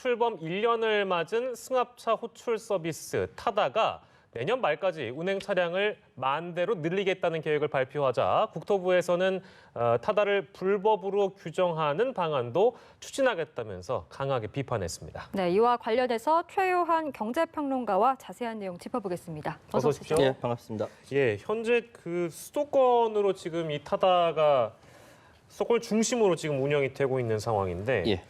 출범 1년을 맞은 승합차 호출 서비스 타다가 내년 말까지 운행 차량을 10,000대로 늘리겠다는 계획을 발표하자 국토부에서는 타다를 불법으로 규정하는 방안도 추진하겠다면서 강하게 비판했습니다. 네, 이와 관련해서 최요한 경제평론가와 자세한 내용 짚어보겠습니다. 어서 오십시오. 네, 반갑습니다. 예, 현재 그 수도권으로 지금 이 타다가 수도권 중심으로 지금 운영이 되고 있는 상황인데 예.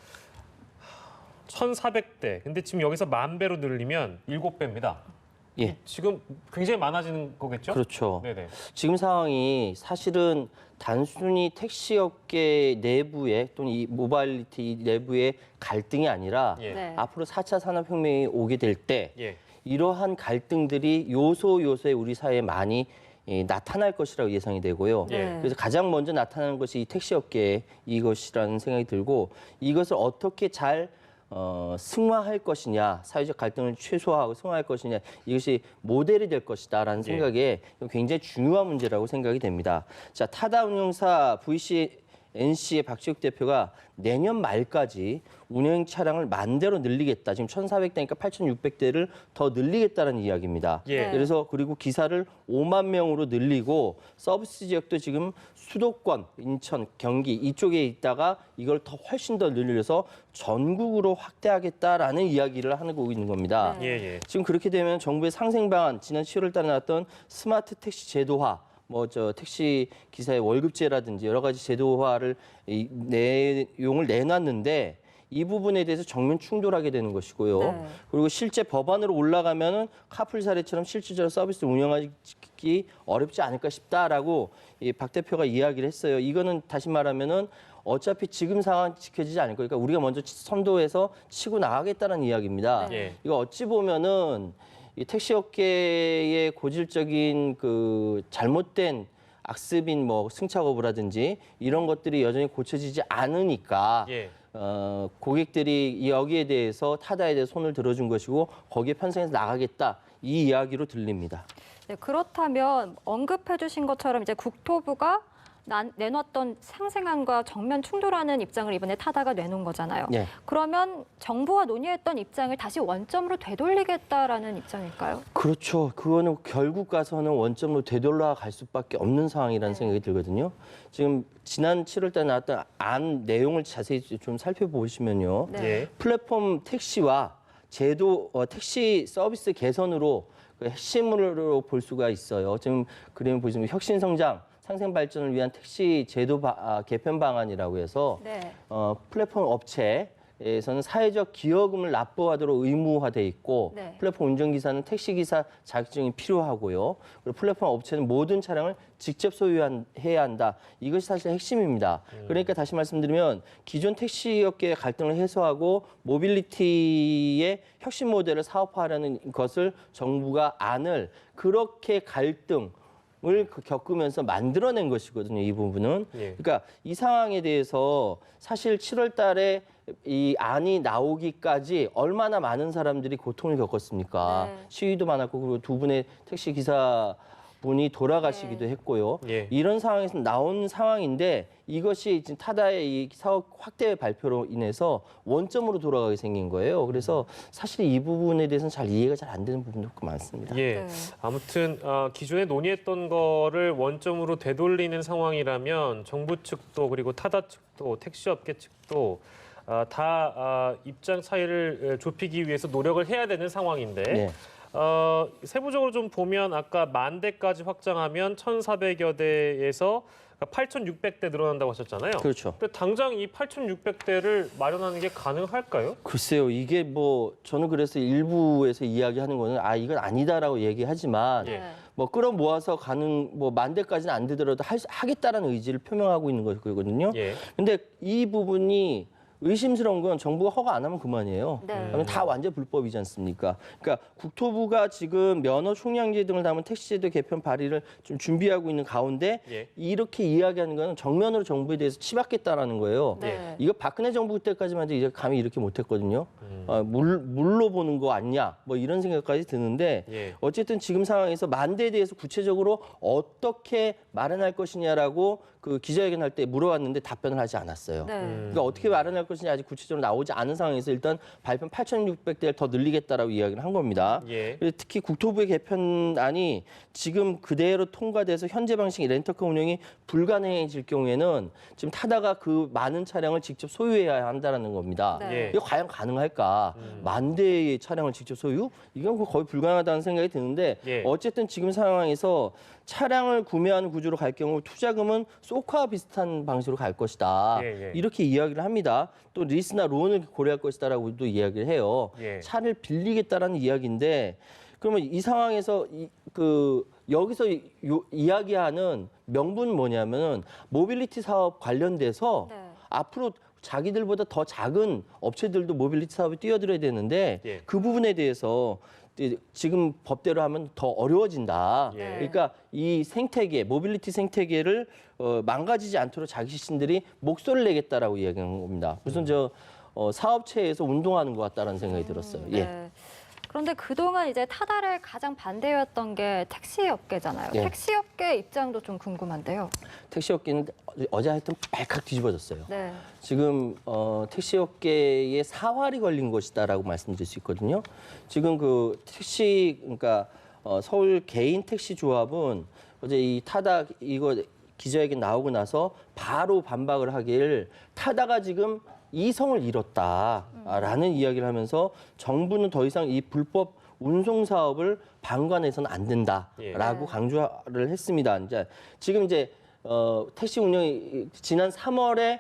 1,400대. 근데 지금 여기서 10,000배로 늘리면 7배입니다. 예. 지금 굉장히 많아지는 거겠죠? 그렇죠. 네네. 지금 상황이 사실은 단순히 택시업계 내부의 또는 이 모바일리티 내부의 갈등이 아니라 예. 네. 앞으로 4차 산업혁명이 오게 될 때 예. 이러한 갈등들이 요소요소에 우리 사회에 많이 나타날 것이라고 예상이 되고요. 예. 그래서 가장 먼저 나타나는 것이 이 택시업계 이것이라는 생각이 들고 이것을 어떻게 잘 승화할 것이냐, 사회적 갈등을 최소화하고 승화할 것이냐, 이것이 모델이 될 것이다라는 생각에 굉장히 중요한 문제라고 생각이 됩니다. 자, 타다 운영사 NC의 박지욱 대표가 내년 말까지 운행 차량을 10,000대로 늘리겠다. 지금 1,400대니까 8,600대를 더 늘리겠다는 이야기입니다. 예. 그래서 그리고 기사를 5만 명으로 늘리고 서비스 지역도 지금 수도권, 인천, 경기 이쪽에 있다가 이걸 더 훨씬 더 늘려서 전국으로 확대하겠다라는 이야기를 하고 있는 겁니다. 네. 예. 예. 지금 그렇게 되면 정부의 상생 방안, 지난 7월 달에 나왔던 스마트 택시 제도화, 택시 기사의 월급제라든지 여러 가지 제도화를 내용을 내놨는데 이 부분에 대해서 정면 충돌하게 되는 것이고요. 네. 그리고 실제 법안으로 올라가면은 카풀 사례처럼 실질적으로 서비스를 운영하기 어렵지 않을까 싶다라고 박 대표가 이야기를 했어요. 이거는 다시 말하면은 어차피 지금 상황 지켜지지 않을 거니까 우리가 먼저 선도해서 치고 나가겠다는 이야기입니다. 네. 이거 어찌 보면은 이 택시업계의 고질적인 그 잘못된 악습인 승차 거부라든지 이런 것들이 여전히 고쳐지지 않으니까 예. 고객들이 여기에 대해서 타다에 대해서 손을 들어준 것이고 거기에 편성해서 나가겠다 이 이야기로 들립니다. 네, 그렇다면 언급해 주신 것처럼 이제 국토부가 내놨던 상생안과 정면 충돌하는 입장을 이번에 타다가 내놓은 거잖아요. 네. 그러면 정부와 논의했던 입장을 다시 원점으로 되돌리겠다라는 입장일까요? 그렇죠. 그거는 결국 가서는 원점으로 되돌아갈 수밖에 없는 상황이라는 생각이 들거든요. 지금 지난 7월 달에 나왔던 안 내용을 자세히 좀 살펴보시면요. 네. 예. 플랫폼 택시와 제도 택시 서비스 개선으로 그 핵심으로 볼 수가 있어요. 지금 그림을 보시면 혁신 성장, 상생 발전을 위한 택시 제도 개편 방안이라고 해서 네. 플랫폼 업체에서는 사회적 기여금을 납부하도록 의무화돼 있고 네. 플랫폼 운전기사는 택시기사 자격증이 필요하고요. 그리고 플랫폼 업체는 모든 차량을 직접 소유해야 한다. 이것이 사실 핵심입니다. 그러니까 다시 말씀드리면 기존 택시업계의 갈등을 해소하고 모빌리티의 혁신 모델을 사업화하려는 것을 정부가 안을 그렇게 갈등 을 겪으면서 만들어낸 것이거든요. 이 부분은. 예. 그러니까 이 상황에 대해서 사실 7월 달에 이 안이 나오기까지 얼마나 많은 사람들이 고통을 겪었습니까? 네. 시위도 많았고 그리고 두 분의 택시 기사 분이 돌아가시기도 했고요. 예. 이런 상황에서 나온 상황인데 이것이 지금 타다의 이 사업 확대 발표로 인해서 원점으로 돌아가게 생긴 거예요. 그래서 사실 이 부분에 대해서는 잘 이해가 잘 안 되는 부분도 많습니다. 예. 네. 아무튼 기존에 논의했던 거를 원점으로 되돌리는 상황이라면 정부 측도 그리고 타다 측도 택시업계 측도 다 입장 차이를 좁히기 위해서 노력을 해야 되는 상황인데 네. 세부적으로 좀 보면 아까 10,000대까지 확장하면 1,400여 대에서 8,600대 늘어난다고 하셨잖아요. 그렇죠. 근데 당장 이 8,600대를 마련하는 게 가능할까요? 글쎄요, 이게 저는 그래서 일부에서 이야기하는 거는 이건 아니다라고 얘기하지만 예. 끌어모아서 가는 10,000대까지는 안 되더라도 하겠다라는 의지를 표명하고 있는 거거든요. 예. 근데 이 부분이 의심스러운 건 정부가 허가 안 하면 그만이에요. 네. 그러면 다 완전 불법이지 않습니까? 그러니까 국토부가 지금 면허 총량제 등을 담은 택시제도 개편 발의를 좀 준비하고 있는 가운데 예. 이렇게 이야기하는 거는 정면으로 정부에 대해서 치받겠다라는 거예요. 네. 이거 박근혜 정부 때까지만 해도 이제 감히 이렇게 못했거든요. 물로 보는 거 아니냐, 이런 생각까지 드는데 예. 어쨌든 지금 상황에서 10,000대에 대해서 구체적으로 어떻게 마련할 것이냐라고 그 기자회견할 때 물어봤는데 답변을 하지 않았어요. 네. 그러니까 어떻게 마련할 것인지 아직 구체적으로 나오지 않은 상황에서 일단 발표 8,600대를 더 늘리겠다라고 이야기를 한 겁니다. 예. 그래서 특히 국토부의 개편안이 지금 그대로 통과돼서 현재 방식의 렌터카 운영이 불가능해질 경우에는 지금 타다가 그 많은 차량을 직접 소유해야 한다는 겁니다. 네. 이게 과연 가능할까? 만 대의 차량을 직접 소유? 이건 거의 불가능하다는 생각이 드는데 예. 어쨌든 지금 상황에서 차량을 구매하는 구조로 갈 경우 투자금은 소카와 비슷한 방식으로 갈 것이다. 예, 예. 이렇게 이야기를 합니다. 또 리스나 론을 고려할 것이다라고도 이야기를 해요. 예. 차를 빌리겠다라는 이야기인데 그러면 이 상황에서 여기서 이야기하는 명분은 뭐냐면은 모빌리티 사업 관련돼서 네. 앞으로 자기들보다 더 작은 업체들도 모빌리티 사업에 뛰어들어야 되는데 예. 그 부분에 대해서 지금 법대로 하면 더 어려워진다. 예. 그러니까 이 생태계, 모빌리티 생태계를 망가지지 않도록 자기 자신들이 목소리를 내겠다라고 이야기한 겁니다. 무슨 사업체에서 운동하는 것 같다라는 생각이 들었어요. 예. 네. 그런데 그동안 이제 타다를 가장 반대해왔던 게 택시업계잖아요. 예. 택시업계 입장도 좀 궁금한데요. 택시업계는 어제 하여튼 발칵 뒤집어졌어요. 네. 지금 택시업계에 사활이 걸린 것이다라고 말씀드릴 수 있거든요. 지금 그 택시 그러니까 서울 개인 택시 조합은 어제 이 타다 이거 기자회견 나오고 나서 바로 반박을 하길 타다가 지금 이성을 잃었다라는 이야기를 하면서 정부는 더 이상 이 불법 운송 사업을 방관해서는 안 된다라고 예. 강조를 했습니다. 이제 지금 이제 택시 운영이 지난 3월에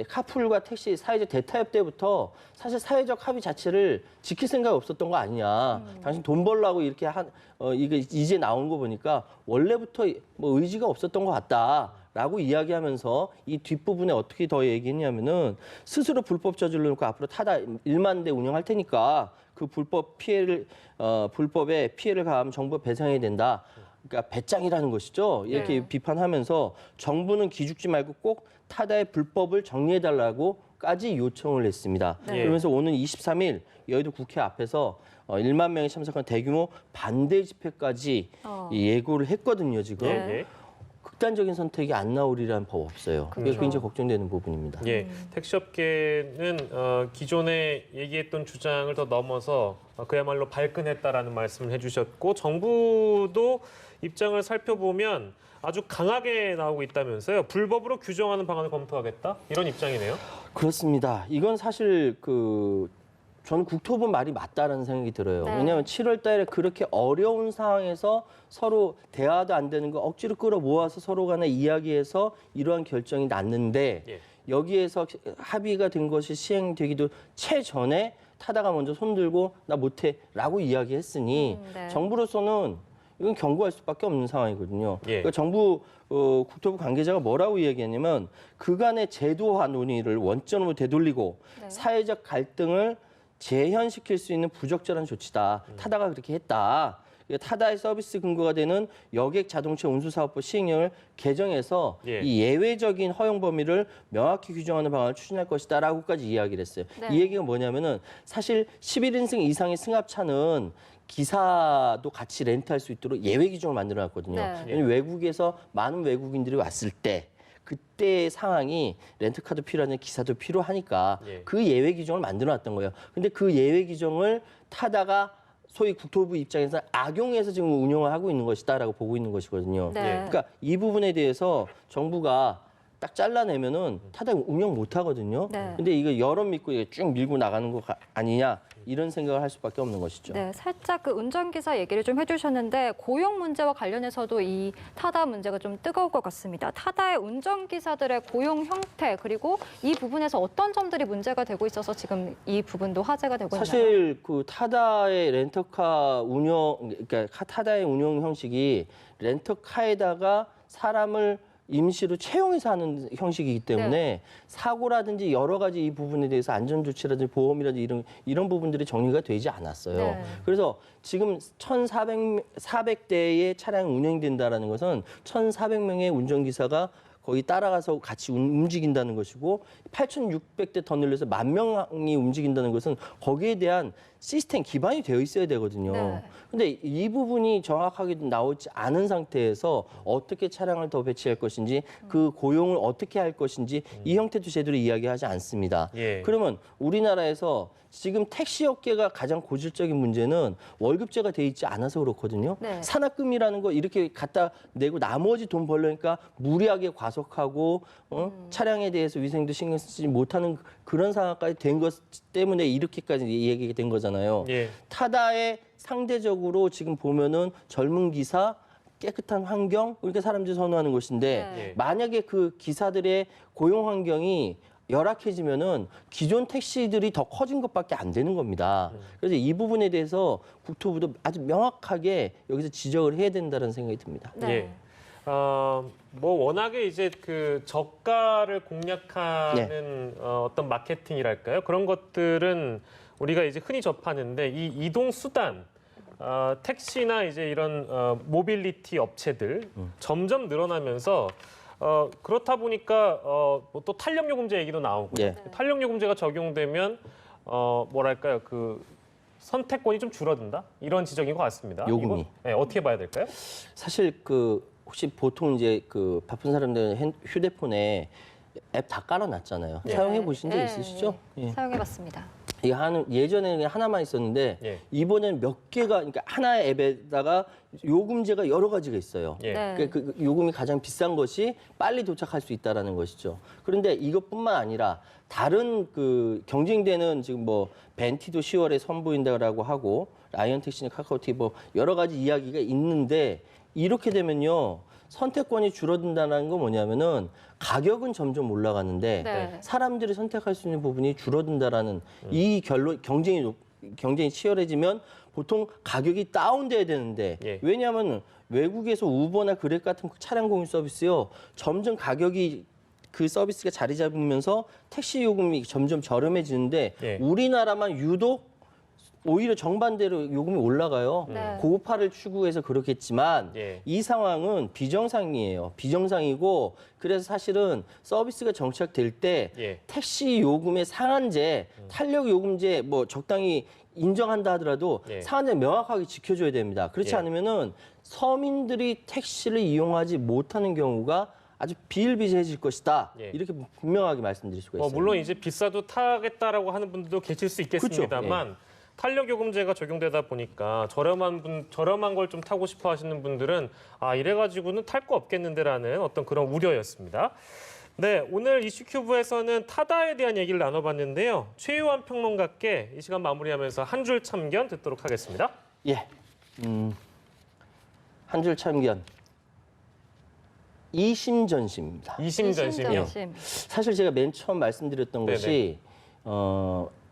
카풀과 택시 사회적 대타협 때부터 사실 사회적 합의 자체를 지킬 생각이 없었던 거 아니냐. 당신 돈 벌라고 이렇게 이게 이제 나온 거 보니까 원래부터 뭐 의지가 없었던 것 같다라고 이야기하면서 이 뒷부분에 어떻게 더 얘기했냐면은 스스로 불법 저질러 놓고 앞으로 타다 1만 대 운영할 테니까 그 불법의 피해를 가하면 정부가 배상해야 된다. 그러니까 배짱이라는 것이죠. 이렇게 네. 비판하면서 정부는 기죽지 말고 꼭 타다의 불법을 정리해달라고까지 요청을 했습니다. 네. 그러면서 오는 23일 여의도 국회 앞에서 1만 명이 참석한 대규모 반대 집회까지 예고를 했거든요. 지금 예. 네. 예. 극단적인 선택이 안 나오리라는 법 없어요. 이게 그렇죠. 굉장히 걱정되는 부분입니다. 예, 택시업계는 기존에 얘기했던 주장을 더 넘어서 그야말로 발끈했다라는 말씀을 해주셨고 정부도 입장을 살펴보면 아주 강하게 나오고 있다면서요. 불법으로 규정하는 방안을 검토하겠다 이런 입장이네요. 그렇습니다. 이건 사실 저는 국토부 말이 맞다라는 생각이 들어요. 네. 왜냐하면 7월 달에 그렇게 어려운 상황에서 서로 대화도 안 되는 거 억지로 끌어모아서 서로 간에 이야기해서 이러한 결정이 났는데 예. 여기에서 합의가 된 것이 시행되기도 최전에 타다가 먼저 손들고 나 못해라고 이야기했으니 네. 정부로서는 이건 경고할 수밖에 없는 상황이거든요. 예. 그러니까 정부 국토부 관계자가 뭐라고 이야기했냐면 그간의 제도화 논의를 원점으로 되돌리고 네. 사회적 갈등을 재현시킬 수 있는 부적절한 조치다. 타다가 그렇게 했다. 타다의 서비스 근거가 되는 여객 자동차 운수사업법 시행령을 개정해서 예. 이 예외적인 허용 범위를 명확히 규정하는 방안을 추진할 것이다라고까지 이야기를 했어요. 네. 이 얘기가 뭐냐면은 사실 11인승 이상의 승합차는 기사도 같이 렌트할 수 있도록 예외 규정을 만들어놨거든요. 네. 왜냐면 외국에서 많은 외국인들이 왔을 때 그때의 상황이 렌트카도 필요하냐 기사도 필요하니까 예. 그 예외 규정을 만들어놨던 거예요. 근데 그 예외 규정을 타다가 소위 국토부 입장에서 악용해서 지금 운영을 하고 있는 것이다라고 보고 있는 것이거든요. 네. 그러니까 이 부분에 대해서 정부가 딱 잘라내면은 타다 운영 못 하거든요. 네. 근데 이거 여론 믿고 이게 쭉 밀고 나가는 거 아니냐 이런 생각을 할 수밖에 없는 것이죠. 네, 살짝 그 운전기사 얘기를 좀 해주셨는데 고용 문제와 관련해서도 이 타다 문제가 좀 뜨거울 것 같습니다. 타다의 운전기사들의 고용 형태 그리고 이 부분에서 어떤 점들이 문제가 되고 있어서 지금 이 부분도 화제가 되고 있나요? 사실 그 타다의 렌터카 운영, 그러니까 타다의 운영 형식이 렌터카에다가 사람을 임시로 채용해서 하는 형식이기 때문에 네. 사고라든지 여러 가지 이 부분에 대해서 안전조치라든지 보험이라든지 이런 부분들이 정리가 되지 않았어요. 네. 그래서 지금 1,400대의 차량이 운행된다는 것은 1,400명의 운전기사가 거기 따라가서 같이 움직인다는 것이고 8,600대 더 늘려서 10,000명이 움직인다는 것은 거기에 대한 시스템 기반이 되어 있어야 되거든요. 네. 근데 이 부분이 정확하게 나오지 않은 상태에서 어떻게 차량을 더 배치할 것인지 그 고용을 어떻게 할 것인지 이 형태도 제대로 이야기하지 않습니다. 예. 그러면 우리나라에서 지금 택시 업계가 가장 고질적인 문제는 월급제가 돼 있지 않아서 그렇거든요. 네. 산학금이라는 거 이렇게 갖다 내고 나머지 돈 벌려니까 무리하게 과속하고 차량에 대해서 위생도 신경 쓰지 못하는 그런 상황까지 된 것 때문에 이렇게까지 얘기가 된 거잖아요. 예. 타다에 상대적으로 지금 보면은 젊은 기사, 깨끗한 환경, 그러니까 사람들이 선호하는 것인데 네. 만약에 그 기사들의 고용 환경이 열악해지면은 기존 택시들이 더 커진 것밖에 안 되는 겁니다. 그래서 이 부분에 대해서 국토부도 아주 명확하게 여기서 지적을 해야 된다는 생각이 듭니다. 네. 예. 뭐 워낙에 이제 그 저가를 공략하는 어떤 마케팅이랄까요? 그런 것들은 우리가 이제 흔히 접하는데 이 이동 수단 택시나 이제 이런 모빌리티 업체들 점점 늘어나면서 그렇다 보니까 뭐또 탄력 요금제 얘기도 나오고 예. 탄력 요금제가 적용되면 뭐랄까요 그 선택권이 좀 줄어든다 이런 지적인 것 같습니다. 요금이. 이거, 네, 어떻게 봐야 될까요? 사실 그 혹시 보통 이제 그 바쁜 사람들은 휴대폰에 앱 다 깔아놨잖아요. 예. 사용해 보신 적 네. 있으시죠? 예. 사용해봤습니다. 이게 예전에는 그냥 하나만 있었는데 예. 이번에는 몇 개가 그러니까 하나의 앱에다가 요금제가 여러 가지가 있어요. 예. 네. 그 요금이 가장 비싼 것이 빨리 도착할 수 있다라는 것이죠. 그런데 이것뿐만 아니라 다른 그 경쟁되는 지금 뭐 벤티도 10월에 선보인다라고 하고 라이언 택시는 카카오틱 뭐 여러 가지 이야기가 있는데 이렇게 되면요. 선택권이 줄어든다는 건 뭐냐면은 가격은 점점 올라가는데 네. 사람들이 선택할 수 있는 부분이 줄어든다라는 이 경쟁이 치열해지면 보통 가격이 다운돼야 되는데 예. 왜냐하면 외국에서 우버나 그랩 같은 차량 공유 서비스요 점점 가격이 그 서비스가 자리 잡으면서 택시 요금이 점점 저렴해지는데 예. 우리나라만 유독 오히려 정반대로 요금이 올라가요. 네. 고급화를 추구해서 그렇겠지만 예. 이 상황은 비정상이에요. 비정상이고 그래서 사실은 서비스가 정착될 때 예. 택시 요금의 상한제, 탄력 요금제 뭐 적당히 인정한다 하더라도 예. 상한제 명확하게 지켜줘야 됩니다. 그렇지 예. 않으면은 서민들이 택시를 이용하지 못하는 경우가 아주 비일비재해질 것이다. 예. 이렇게 분명하게 말씀드릴 수가 있어요. 물론 이제 비싸도 타겠다라고 하는 분들도 계실 수 있겠습니다만 탄력 요금제가 적용되다 보니까 저렴한 걸 좀 타고 싶어 하시는 분들은 이래가지고는 탈 거 없겠는데라는 어떤 그런 우려였습니다. 네, 오늘 이슈큐브에서는 타다에 대한 얘기를 나눠봤는데요. 최유한 평론가께 이 시간 마무리하면서 한 줄 참견 듣도록 하겠습니다. 예, 한 줄 참견. 이심전심입니다. 이심전심이요. 이심전심. 사실 제가 맨 처음 말씀드렸던 네네. 것이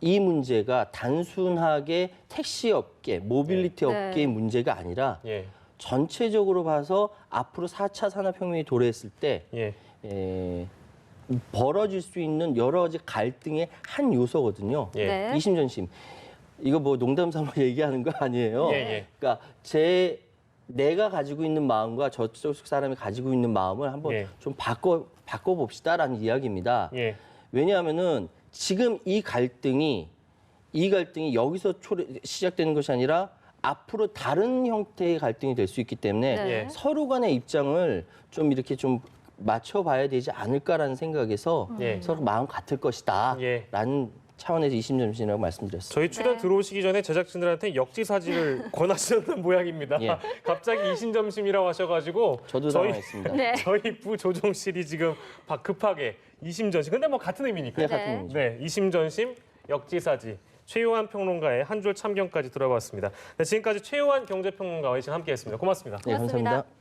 이 문제가 단순하게 택시 업계, 모빌리티 네. 업계의 문제가 아니라 예, 전체적으로 봐서 앞으로 4차 산업혁명이 도래했을 때 예, 벌어질 수 있는 여러 가지 갈등의 한 요소거든요. 예. 네. 이심전심. 이거 뭐 농담 삼아 얘기하는 거 아니에요. 예, 예. 그러니까 내가 가지고 있는 마음과 저쪽 사람이 가지고 있는 마음을 한번 예. 좀 바꿔봅시다라는 이야기입니다. 예, 왜냐하면은 지금 이 갈등이 여기서 시작되는 것이 아니라 앞으로 다른 형태의 갈등이 될 수 있기 때문에 네. 서로 간의 입장을 좀 이렇게 좀 맞춰봐야 되지 않을까라는 생각에서 예. 서로 마음 같을 것이다 예. 라는 차원에서 이심전심이라고 말씀드렸습니다. 저희 출연 네. 들어오시기 전에 제작진들한테 역지사지를 권하셨던 모양입니다. 예. 갑자기 이심점심이라고 하셔가지고 저도 당황했습니다. 네. 저희 부조종실이 지금 급하게 이심전심. 근데 뭐 같은 의미니까요. 네, 같은 네. 의미죠. 네, 이심전심, 역지사지. 최요한 평론가의 한 줄 참견까지 들어봤습니다. 네, 지금까지 최요한 경제평론가와 함께했습니다. 고맙습니다. 네, 고맙습니다. 감사합니다.